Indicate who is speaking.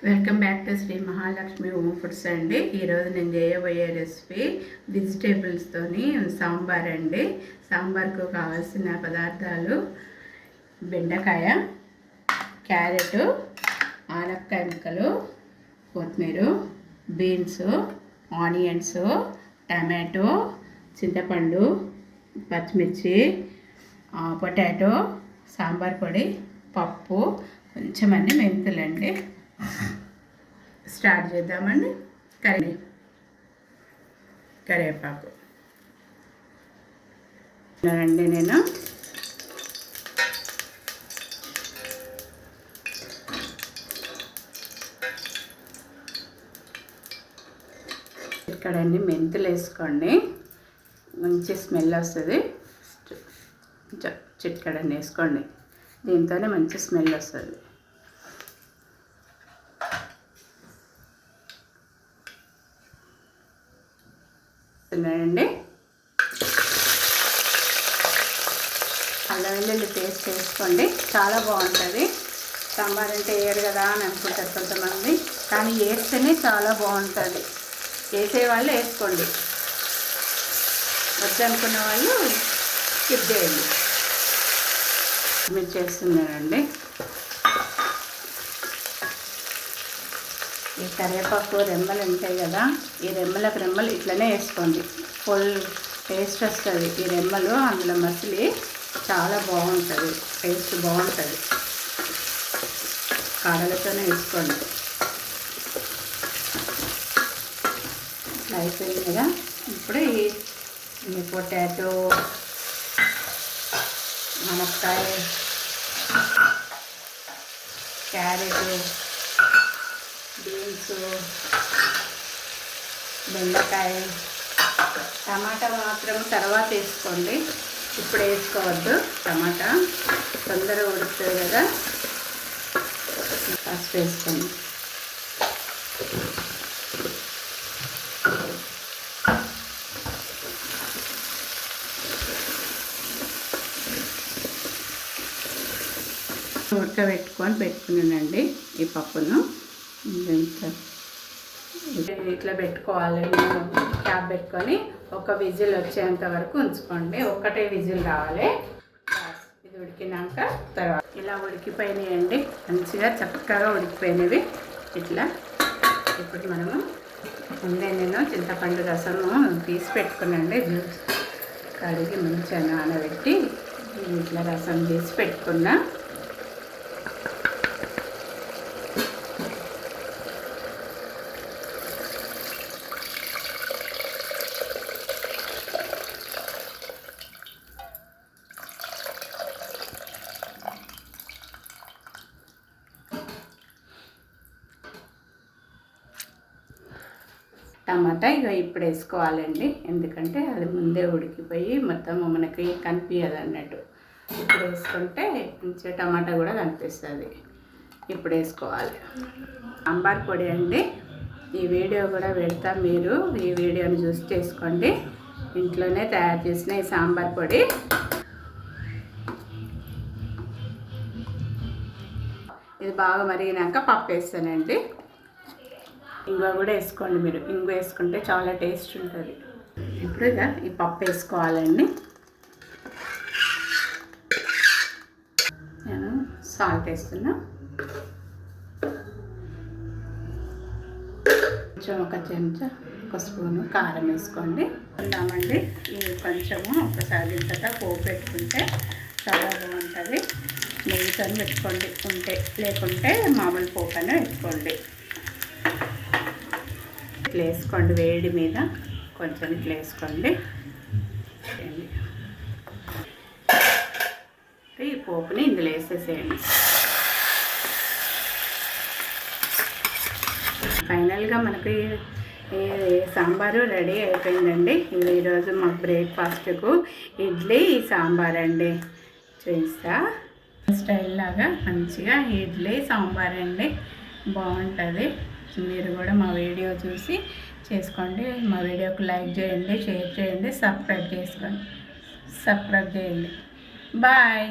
Speaker 1: Welcome back to Sri Mahalakshmi Home Foods అండి. ఈరోజు నేను చేయబోయే రెసిపీ వెజిటేబుల్స్తోని సాంబార్ అండి. సాంబార్కు కావాల్సిన పదార్థాలు బెండకాయ, క్యారెట్, ఆనపకాయ ముక్కలు, కొత్తిమీర, బీన్స్, ఆనియన్స్, టమాటో, చింతపండు, పచ్చిమిర్చి, పొటాటో, సాంబార్ పొడి, పప్పు, కొంచెం అన్ని మెంతులండి. స్టార్ట్ చేద్దామండి. కరివేపాకు అండి. నేను ఇక్కడండి మెంతులు వేసుకోండి, మంచి స్మెల్ వస్తుంది. చిట్కడండి వేసుకోండి, దీంతోనే మంచి స్మెల్ వస్తుంది. అండి అల్లం వెల్లుల్లి పేస్ట్ వేసుకోండి, చాలా బాగుంటుంది. సాంబార్ అంటే వేయరు కదా అని అనుకుంటారు కొంతమంది, కానీ వేస్తేనే చాలా బాగుంటుంది. వేసేవాళ్ళు వేసుకోండి, వద్దనుకున్న వాళ్ళు స్కిప్ చేయండి. మీరు చేస్తున్నానండి. ఈ కరివేపాకు రెమ్మలు ఉంటాయి కదా, ఈ రెమ్మలు ఇట్లనే వేసుకోండి, ఫుల్ టేస్ట్ వస్తుంది. ఈ రెమ్మలు అందులో మసిలి చాలా బాగుంటుంది, టేస్ట్ బాగుంటుంది. కాడలతోనే వేసుకోండి. ఇట్లా అయిపోయింది కదా. ఇప్పుడు ఈ పొటాటో, ఆనపకాయ, క్యారెట్, బీన్స్, బెండకాయ, టమాటా మాత్రం తర్వాత వేసుకోండి, ఇప్పుడు వేసుకోవద్దు. టమాటా తొందరగా ఉడుకుతుంది కదా, ఫస్ట్ వేసుకోండి. పెట్టుకున్నానండి ఈ పప్పును. ఇట్లా పెట్టుకోవాలి. నేను క్యాప్ పెట్టుకొని ఒక విజిల్ వచ్చేంత వరకు ఉంచుకోండి. ఒక్కటే విజిల్ రావాలి. ఇది ఉడికినాక తర్వాత ఇలా ఉడికిపోయినాయండి, మంచిగా చక్కగా ఉడికిపోయినవి ఇట్లా. ఇప్పుడు మనము ముందే నేను చింతపండు రసము తీసి పెట్టుకున్నాండి, జ్యూస్ కడిగి మంచిగా నానబెట్టి ఇట్లా రసం తీసి పెట్టుకున్నా. టమాటా ఇక ఇప్పుడు వేసుకోవాలండి, ఎందుకంటే అది ముందే ఉడికిపోయి మొత్తం మనకి కనిపించదు అన్నట్టు. ఇప్పుడు వేసుకుంటే మంచిగా టమాటా కూడా కనిపిస్తుంది. ఇప్పుడు వేసుకోవాలి. సాంబార్ పొడి అండి, ఈ వీడియో కూడా పెడతా, మీరు ఈ వీడియోని చూసి చేసుకోండి. ఇంట్లోనే తయారు చేసిన ఈ సాంబార్ పొడి. ఇది బాగా మరిగినాక పప్పు వేస్తానండి. ఇంగువ కూడా వేసుకోండి, మీరు ఇంగువ వేసుకుంటే చాలా టేస్ట్ ఉంటుంది. ఇప్పుడు ఇక ఈ పప్పు వేసుకోవాలండి. నేను సాల్ట్ వేస్తున్నా, కొంచెం ఒక చెంచా, ఒక స్పూను కారం వేసుకోండి. ఉన్నామండి, ఇది కొంచెము ఒకసారి ఇంతగా పోపు పెట్టుకుంటే చాలా బాగుంటుంది. నెయ్యితో పెట్టుకోండి లేకుంటే మామూలు పోపు అయినా వేసుకోండి. ఇట్లా వేసుకోండి, వేడి మీద కొంచెం ఇట్లా వేసుకోండి. ఈ పోపుని ఇందులో వేసేసేయండి. ఫైనల్గా మనకి సాంబారు రెడీ అయిపోయిందండి. ఈరోజు మాకు బ్రేక్ఫాస్ట్కు ఇడ్లీ సాంబార్ అండి. చూస్తా స్టైల్ లాగా మంచిగా ఇడ్లీ సాంబార్ అండి, బాగుంటుంది. మీరు కూడా మా వీడియో చూసి చేసుకోండి. మా వీడియోకి లైక్ చేయండి, షేర్ చేయండి, సబ్స్క్రైబ్ చేయండి. బాయ్.